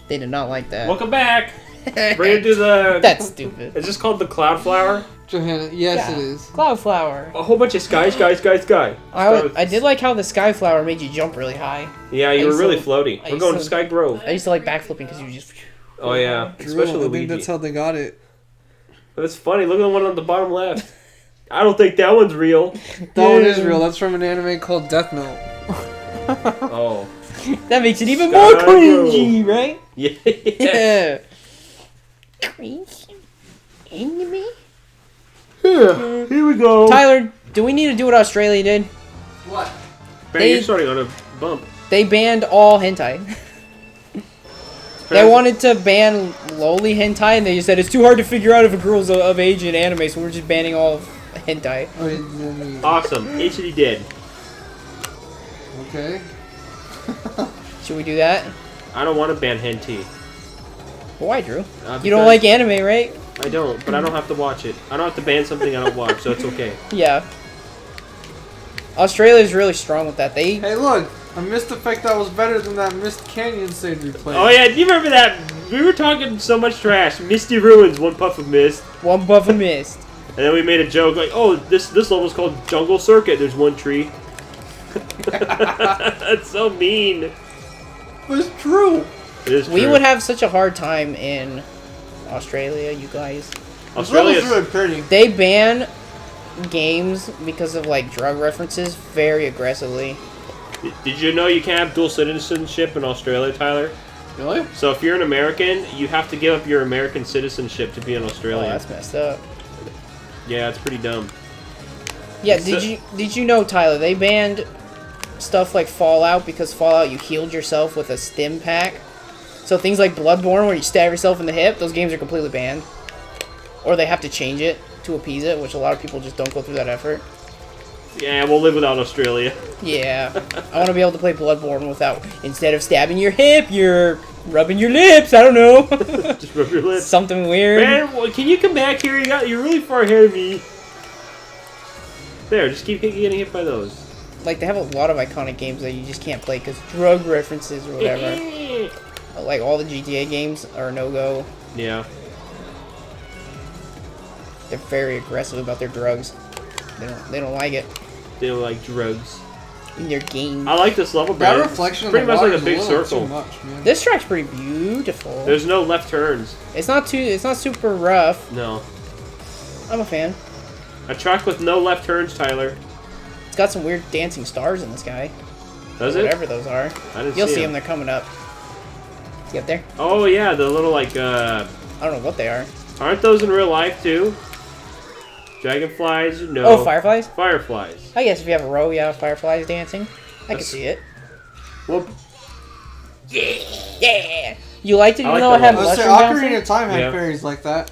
They did not like that. Welcome back. We're gonna do the. That's stupid. Is this called the Cloud Flower? Johanna, yes, Yeah. it is. Cloudflower. A whole bunch of sky. I did like how the sky flower made you jump really high. Yeah, you were really floaty. We're going to Sky Grove. I used to like backflipping because you just. Oh yeah, especially I Luigi. think that's how they got it. But it's funny. Look at the one on the bottom left. I don't think that one's real. That one is real. That's from an anime called Death Note. Oh. That makes it even Sky more Grove. cringy, right? Yeah. Yeah. Cringy anime. Yeah. Here we go. Tyler, do we need to do what Australia did? What? Man, you're starting on a bump. They banned all hentai. They wanted to ban lowly hentai, and they just said it's too hard to figure out if a girl's of age in anime, so we're just banning all of hentai. Oh, yeah. Awesome. HD did. Okay. Should we do that? I don't want to ban hentai. Why, Drew? You Because don't like anime, right? I don't, but I don't have to watch it. I don't have to ban something I don't watch, so it's okay. Yeah. Australia's really strong with that. They Hey, look! A mist effect that was better than that Mist Canyon stage we played. Oh yeah, do you remember that? We were talking so much trash. Misty Ruins, one puff of mist. one buff of mist. And then we made a joke like, oh, this level's called Jungle Circuit. There's one tree. That's so mean. But it's true! It is true. We would have such a hard time in Australia, you guys. Australia's really pretty. They ban games because of like drug references very aggressively. Did you know you can't have dual citizenship in Australia, Tyler? Really? So if you're an American, you have to give up your American citizenship to be an Oh, Australian. that's messed up. Yeah, it's pretty dumb. Yeah, did you know, Tyler, they banned stuff like Fallout because Fallout you healed yourself with a stim pack. So things like Bloodborne where you stab yourself in the hip, those games are completely banned. Or they have to change it to appease it, which a lot of people just don't go through that effort. Yeah, we'll live without Australia. Yeah. I want to be able to play Bloodborne without, instead of stabbing your hip, you're rubbing your lips. I don't know. Just rub your lips. Something weird. Man, can you come back here? You're really far ahead of me. There, just keep getting hit by those. Like, they have a lot of iconic games that you just can't play because drug references or whatever. Like, all the GTA games are no-go. Yeah. They're very aggressive about their drugs. They don't like it They don't like drugs. in their game. I like this level, That man. reflection It's pretty of the much water like a big is little circle. Too much, man. This track's pretty beautiful. There's no left turns. It's not super rough. No. I'm a fan. A track with no left turns, Tyler. It's got some weird dancing stars in the sky. Does it? Whatever those are. I didn't You'll see see them. them. They're coming up. See up there? Oh yeah, the little like I don't know what they are. aren't those in real life too? Dragonflies, no. Oh, fireflies? Fireflies. I guess if you have a row, you have fireflies dancing. I can see it. Well, Yeah! You liked it I even like though it that had one. Let's say mushroom Ocarina dancing? of Time had Yeah. fairies like that.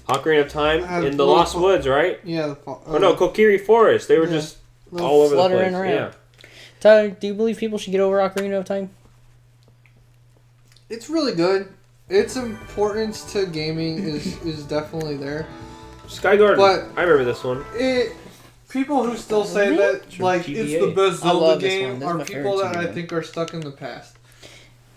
Ocarina of Time Had in the little Lost Woods, right? Yeah. Oh no, Kokiri Forest. They were Yeah. just Little all over the fluttering place. around. Yeah. Tyler, do you believe people should get over Ocarina of Time? It's really good. Its importance to gaming is definitely there. Sky Garden. But- I remember this one. People who still say that like it's GBA. the best I Zelda love this one. game This is are my people favorite that I GBA. think are stuck in the past.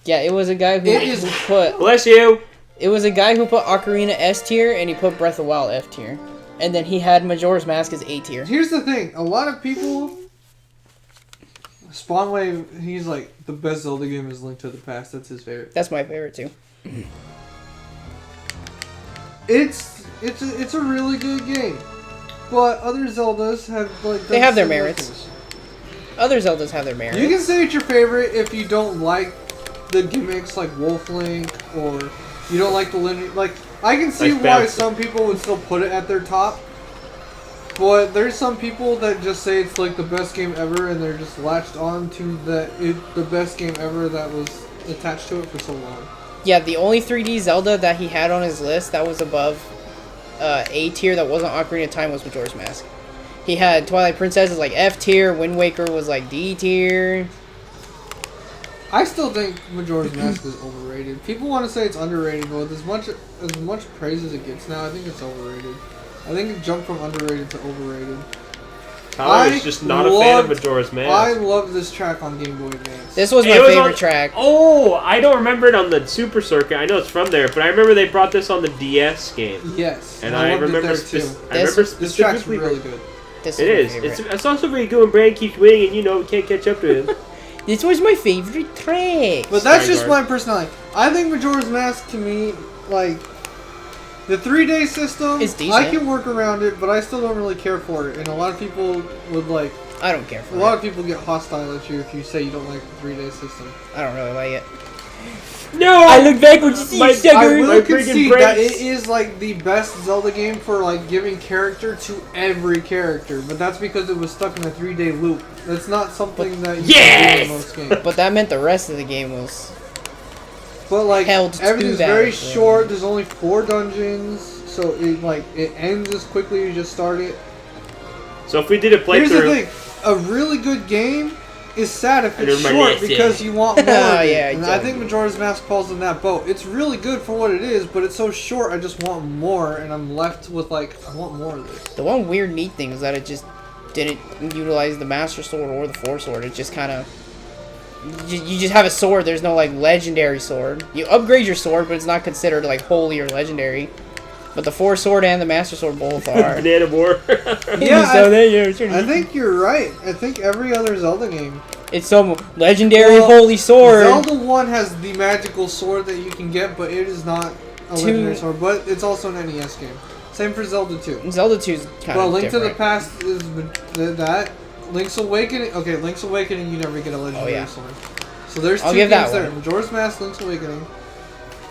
Yeah, it was a guy who, It is- who put Bless you. it was a guy who put Ocarina S tier and he put Breath of the Wild F tier. And then he had Majora's Mask as A tier. Here's the thing: a lot of people. Spawnwave, he's like the best Zelda game is Link to the Past. That's his favorite. That's my favorite too. It's a really good game, but other Zeldas have like They done have their similar merits. things. Other Zeldas have their merits. You can say it's your favorite if you don't like the gimmicks like Wolf Link or you don't like the linear. Like I can see Like why bounce. some people would still put it at their top. But there's some people that just say it's like the best game ever, and they're just latched on to the best game ever that was attached to it for so long. Yeah, the only 3D Zelda that he had on his list that was above A tier that wasn't Ocarina of Time was Majora's Mask. He had Twilight Princess as like F tier, Wind Waker was like D tier. I still think Majora's Mask is overrated. People want to say it's underrated, but as much praise as it gets now, I think it's overrated. I think it jumped from underrated to overrated. Tyler is just not a fan of Majora's Mask. I love this track on Game Boy Advance. This was my favorite track. Oh, I don't remember it on the Super Circuit. I know it's from there, but I remember they brought this on the DS game. Yes, and I remember this track's really good. This it is. It's also very good when Brand keeps winning, and you know we can't catch up to him. This was my favorite track. But that's just my personality. I think Majora's Mask to me, like, the 3-day system, it's decent. I can work around it, but I still don't really care for it. And a lot of people would like. I don't care for it. A lot of people get hostile at you if you say you don't like the 3-day system. I don't really like it. No! I look backwards to see you, sucker! I will concede that it is like the best Zelda game for like giving character to every character, but that's because it was stuck in a 3-day loop. That's not something that you can do in most games. But that meant the rest of the game was. But like held everything's very short. There's only 4 dungeons, so it ends as quickly as you just start it. So if we did a playthrough, here's the thing: a really good game is sad if it's short because you want more. Yeah, and I think Majora's Mask falls in that boat. It's really good for what it is, but it's so short. I just want more, and I'm left with like I want more of this. The one weird neat thing is that it just didn't utilize the Master Sword or the Force Sword. It just kind of you just have a sword. There's no like legendary sword. You upgrade your sword, but it's not considered like holy or legendary. But the Force Sword and the Master Sword both are. Banana War. Yeah, I think you're right. I think every other Zelda game. It's some legendary holy sword. Zelda 1 has the magical sword that you can get, but it is not a legendary sword. But it's also an NES game. Same for Zelda 2. Zelda 2 is kind of Well, Link different. to the Past is that. Link's Awakening. Okay, Link's Awakening, you never get a legendary sword. So there's 2 games there. Majora's Mask, Link's Awakening.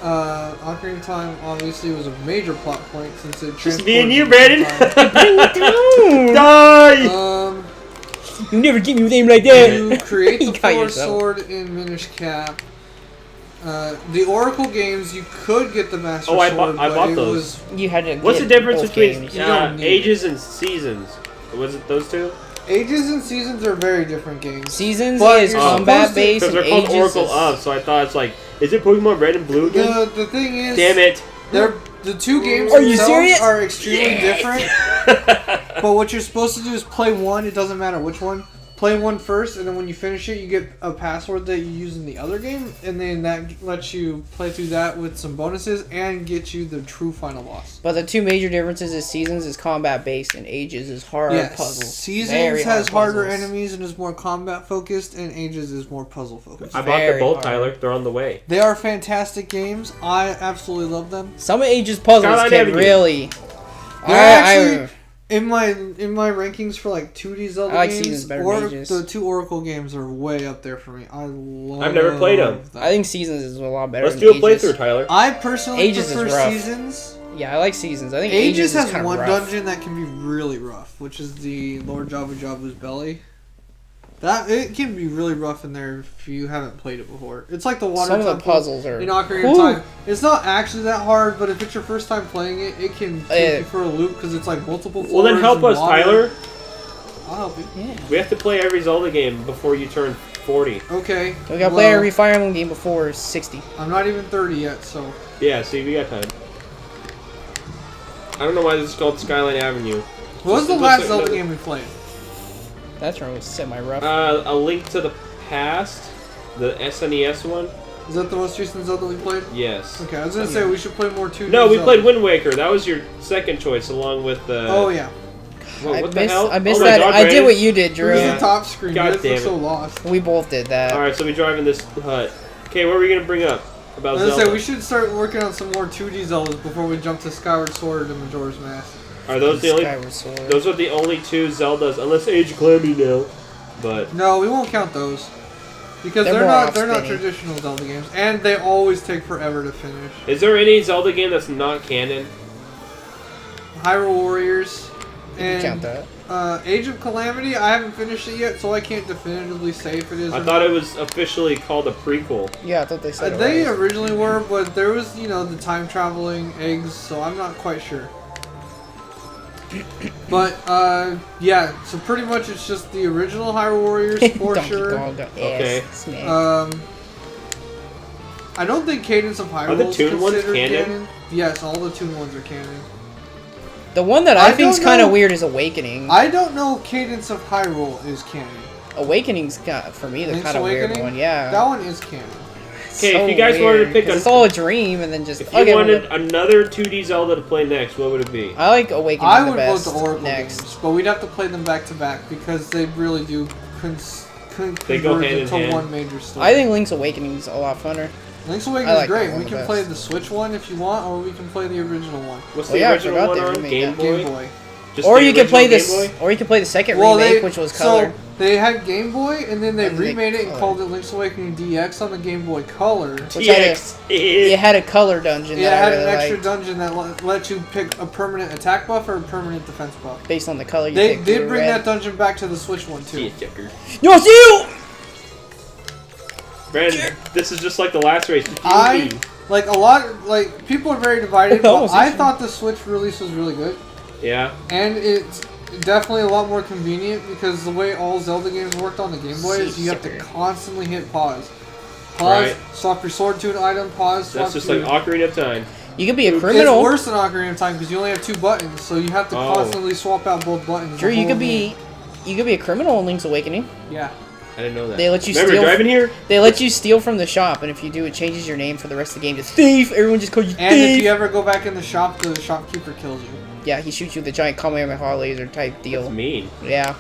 Ocarina of Time obviously was a major plot point since it just me and you, Brandon. Die! You never get me with aim like that. You create the Force Sword in Minish Cap. The Oracle games, you could get the Master Sword. I bought those. You had to. What's the difference between Ages it. and Seasons? Was it those two? Ages and Seasons are very different games. Seasons is combat based. Because they're called Oracle of, so I thought it's like, is it Pokemon Red and Blue again? The thing is, damn it! The 2 games themselves are extremely different. But what you're supposed to do is play one. It doesn't matter which one. Play one first, and then when you finish it, you get a password that you use in the other game, and then that lets you play through that with some bonuses and get you the true final boss. But the 2 major differences is Seasons is combat based and Ages is hard puzzles. Seasons has harder enemies and is more combat focused, and Ages is more puzzle focused. I bought them both, Tyler. They're on the way. They are fantastic games. I absolutely love them. Some of Ages puzzles can really. They're actually in my rankings for like 2D Zelda I like games. Seasons better than Ages. The 2 Oracle games are way up there for me. I've never played them. I think Seasons is a lot better. Let's do a playthrough, Tyler. I personally prefer rough. Seasons. Yeah, I like Seasons. I think Ages has is one rough. dungeon that can be really rough, which is the Lord Jabu Jabu's belly. That it can be really rough in there if you haven't played it before. It's like the water Some temple of the puzzles are in Ocarina of Time. It's not actually that hard, but if it's your first time playing it, it can take you for a loop because it's like multiple floors. Well, then help us, water. Tyler. I'll help you. Yeah. We have to play every Zelda game before you turn 40. Okay. We gotta play every Fire Emblem game before 60. I'm not even 30 yet, so. Yeah, see, we got time. I don't know why this is called Skyline Avenue. What was the last Zelda game we played? That's where it was semi-rough. A Link to the Past, the SNES one. Is that the most recent Zelda we played? Yes. Okay, I was gonna say we should play more 2D. No, we played Wind Waker. That was your second choice, along with the. Oh yeah. What the hell? I missed that. I did what you did, Drew. Where's the top screen? God damn it. So lost. We both did that. All right, so we drive in this hut. Okay, what are we gonna bring up about Zelda? Say we should start working on some more 2D Zeldas before we jump to Skyward Sword and Majora's Mask. Are those the only? Those are the only 2 Zeldas, unless Age of Calamity now. But no, we won't count those because they're not traditional Zelda games, and they always take forever to finish. Is there any Zelda game that's not canon? Hyrule Warriors and count that. Age of Calamity. I haven't finished it yet, so I can't definitively say if it is. I thought it was officially called a prequel. Yeah, I thought they said they originally were, but there was the time traveling eggs, so I'm not quite sure. But, yeah, so pretty much it's just the original Hyrule Warriors, for sure. Okay. I don't think Cadence of Hyrule are the is Toon ones considered canon? Yes, all the Toon ones are canon. The one that I think's kind of weird is Awakening. I don't know Cadence of Hyrule is canon. Awakening's got, for me, the Link's kind of weird Awakening? one. Yeah. That one is canon. Okay, So if you guys weird, wanted to pick 'cause a, it's all a dream, and then just if you wanted another 2D Zelda to play next, what would it be? I like Awakening I the would best vote the Oracle next. games, but we'd have to play them back to back because they really do They go hand in into hand. one major story. I think Link's Awakening's a lot funner. Link's Awakening I is like great. that one We the can best. play the Switch one if you want, or we can play the original one. What's Oh, the yeah, I original forgot one they on? remade Game that. Boy? Game Boy. Just Or the you could play original this, Game Boy? or you could play the second remake, which was color. So they had Game Boy, and then they And they remade it and colored. called it Link's Awakening DX on the Game Boy Color. Which had a, TX. it had a color dungeon Yeah, it that had I an really extra liked. dungeon that let you pick a permanent attack buff or a permanent defense buff. Based on the color you They picked. did blue or bring red. that dungeon back to the Switch one too. Checker. No, see you! Brandon, this is just like the last race. Like a lot, like people are very divided. But Almost I easy. thought the Switch release was really good, Yeah. and it's definitely a lot more convenient because the way all Zelda games worked on the Game Boy is you have to constantly hit pause. Pause, Right. swap your sword to an item, pause, swap That's just to... like Ocarina of Time. You could be a It's criminal. worse than Ocarina of Time because you only have 2 buttons, so you have to Oh. constantly swap out both buttons. Drew, the you whole could be, you could be a criminal in Link's Awakening. game. Yeah. I didn't know that. They let you Remember steal. driving here? They let you steal from the shop, and if you do, it changes your name for the rest of the game to Thief. Everyone just calls you And Thief. if you ever go back in the shop, the shopkeeper kills you. Yeah, he shoots you with a giant Kamehameha laser type deal. That's mean. Yeah.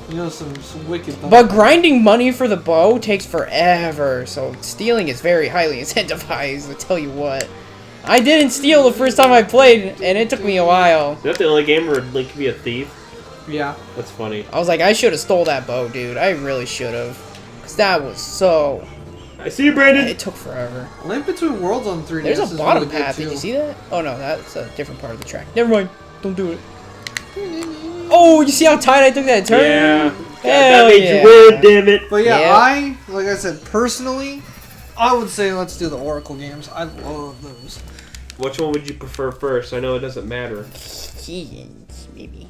You know, some wicked things. But grinding money for the bow takes forever, so stealing is very highly incentivized, I tell you what. I didn't steal the first time I played, and it took me a while. Is that the only game where Link can be a thief? Yeah. That's funny. I was like, I should have stole that bow, dude. I really should have. Because that was so... I see you, Brandon! It took forever. Link Between Worlds on 3DS There's a is bottom really good, path. Did too. you see that? Oh, no, that's a different part of the track. Never mind. Don't do it. Oh, you see how tight I took that turn? Yeah. Hell That made yeah. you win, damn it! But yeah, Yep. like I said, personally, I would say let's do the Oracle games. I love those. Which one would you prefer first? I know it doesn't matter. Keys, maybe.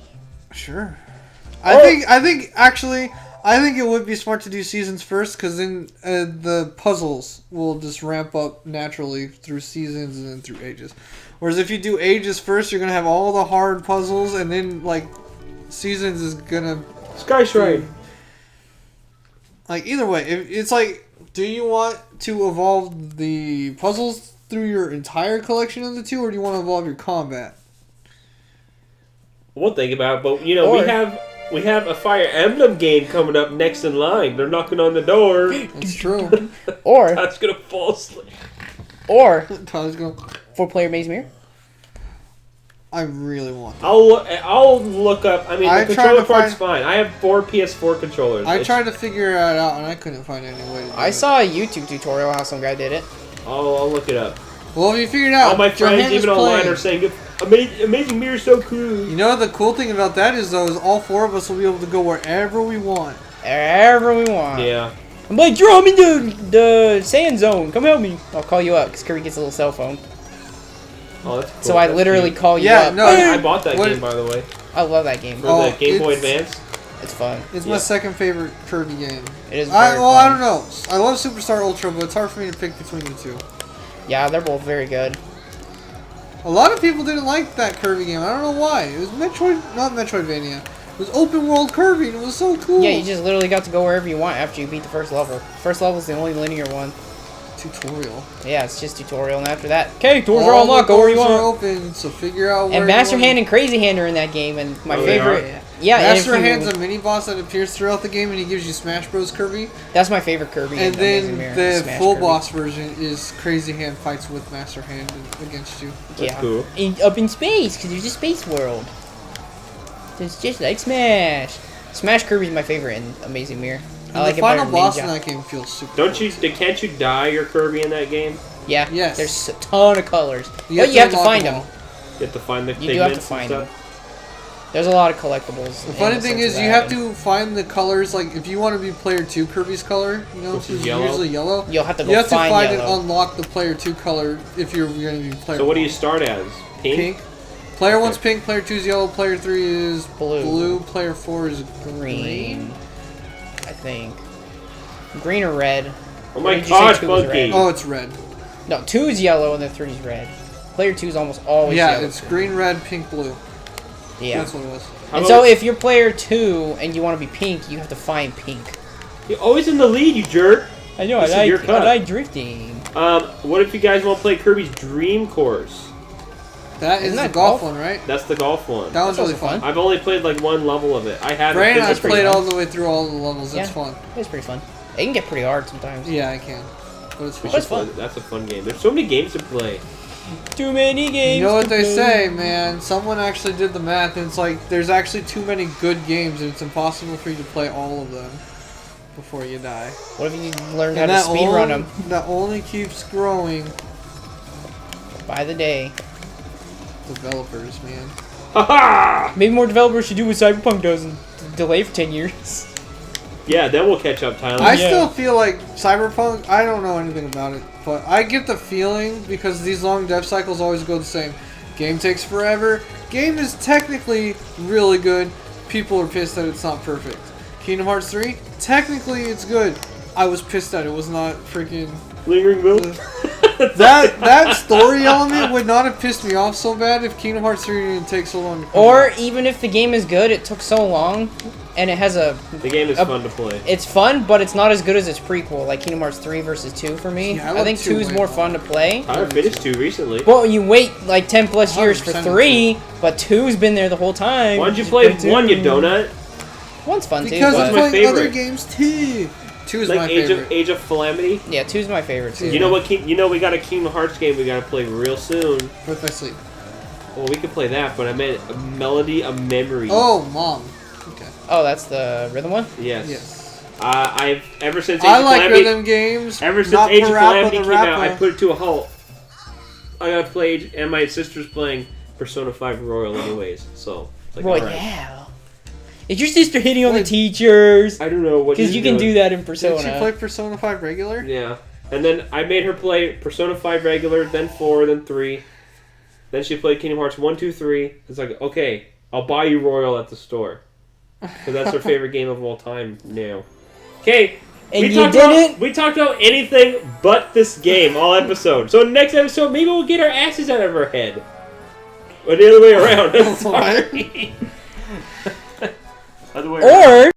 Sure. I think it would be smart to do seasons first, because then the puzzles will just ramp up naturally through seasons and then through ages. Whereas if you do ages first, you're gonna have all the hard puzzles, and then like seasons is gonna Sky Shrine! like either way. It's like, do you want to evolve the puzzles through your entire collection of the two, or do you want to evolve your combat? We'll think about it, but you know, Or- we have a Fire Emblem game coming up next in line. They're knocking on the door. That's true. Or, That's gonna fall asleep. or, Tyler's going. 4-player Maze Mirror. I really want that. I'll look up. I mean, I the tried controller to part's find- fine. I have 4 PS4 controllers. I tried to figure it out, and I couldn't find any way to do I it. saw a YouTube tutorial how some guy did it. I'll look it up. Well, if you figured it out, All my friends, Johanna's even online, playing. are saying, Amazing Mirror's so cool. You know, the cool thing about that is, though, is all 4 of us will be able to go wherever we want. Wherever we want. Yeah. I'm like, Drew, I'm in the sand zone. Come help me. I'll call you up, because Kirby gets a little cell phone. Oh, that's cool. So I That's literally cute. call you Yeah, up. no, I bought that What- game, by the way, I love that game. for Oh, the Game Boy it's- Advance. It's fun. It's Yeah. my second favorite Kirby game. It is very Well, fun. I don't know. I love Superstar Ultra, but it's hard for me to pick between the two. Yeah, they're both very good. A lot of people didn't like that Kirby game. I don't know why. It was not Metroidvania. It was open world Kirby, and it was so cool. Yeah, you just literally got to go wherever you want after you beat the first level. First level is the only linear one. tutorial. Yeah, it's just tutorial, and after that, okay, doors are All unlocked, the go where you doors are want. open, so figure out where And you Master want. Hand and Crazy Hand are in that game, and my Oh, they favorite. are? Yeah, Master and if Hand's you, a mini boss that appears throughout the game, and he gives you Smash Bros. Kirby. that's my favorite Kirby. And in Amazing then Mirror, the Smash full Kirby. boss version is Crazy Hand fights with Master Hand against you. That's Yeah, cool. Up in space, because there's a space world. It's just like Smash. Smash Kirby's my favorite in Amazing Mirror. I And like the it better final than boss Ninja. in that game feels super. Can't you dye your Kirby in that game? Yeah, Yes. there's a ton of colors. You But you have to unlock find them them. all. You have to find the You do have to pigments find and them. stuff. There's a lot of collectibles. The funny thing is, you have to find the colors. Like, if you want to be player 2 Kirby's color, you know, Which which is is yellow. usually yellow. You'll have to go You have to find find yellow. and unlock the player 2 color if you're going to be player. So what do you 1. start as? Pink? Pink. Player Okay. 1's pink. Player 2's yellow. Player 3 is Blue. Player 4 is Green. I think. Green or red. Oh Or my did you say gosh, 2 was Funky! red? Oh, it's red. No, 2 is yellow and the 3 is red. Player 2 is almost always Yeah, yellow. it's green, red, pink, blue. Yeah. That's what it was. How And about- so if you're player 2 and you want to be pink, you have to find pink. You're always in the lead, you jerk. I know, This is your cut. I like drifting. What if you guys want to play Kirby's Dream Course? That is Isn't the that golf golf? one, right? That's the golf one. That one's That's really also fun. I've only played like one level of it. I haven't. Ray and I finished pretty played fun. all the way through all the levels. It's Yeah. fun. It's pretty fun. It can get pretty hard sometimes. Yeah, I can. But it's We fun. should play- That's a fun game. There's so many games to play. Too many games. You know what to they play. say, man? Someone actually did the math, and it's like there's actually too many good games, and it's impossible for you to play all of them before you die. What if you learned how And to speed run them that only keeps growing. by the day? Developers, man. Haha! Maybe more developers should do what Cyberpunk does and delay for 10 years. Yeah, then we'll catch up, Tyler. I Yeah. still feel like Cyberpunk, I don't know anything about it, but I get the feeling, because these long dev cycles always go the same. Game takes forever. Game is technically really good. People are pissed that it's not perfect. Kingdom Hearts 3, technically it's good. I was pissed that it was not freaking... Lingering Bill. That story element would not have pissed me off so bad if Kingdom Hearts 3 didn't take so long to come Or out. even if the game is good, it took so long, and it has a... The game is fun to play. It's fun, but it's not as good as its prequel, like Kingdom Hearts 3 versus 2 for me. Yeah, I I love think 2 2 is way more more. fun to play. Tyler finished 2 recently. Well, you wait like 10 plus years for 100% 3, but 2's been there the whole time. Why'd you play 1, you donut? 1's fun Because too, I'm but... my playing other favorite. games too. 2 is my Like favorite. Age of Calamity? Yeah, 2's my favorite too. You know what? You know we got a Kingdom Hearts game we gotta play real soon. What if I sleep? Well, we could play that, but I meant a Melody of Memory. Oh, Mom. Okay. Oh, that's the rhythm one? Yes. Yes. I've ever since Age I of like Calamity, rhythm games. ever since not Age of Parappa Calamity the came out, Rapper. I put it to a halt. I gotta play, and my sister's playing Persona 5 Royal anyways, so it's like, Well, alright. yeah. Is your sister hitting on the Wait. teachers? I don't know what Because she's you can doing. do that in Did Persona. she play Persona 5 regular? Yeah. And then I made her play Persona 5 regular, then 4, then 3. Then she played Kingdom Hearts 1, 2, 3. It's like, okay, I'll buy you Royal at the store. Because that's her favorite game of all time now. Okay. And you didn't? We talked about anything but this game all episode. So next episode, maybe we'll get our asses out of our head. Or the other way around. Sorry. Other way around. Or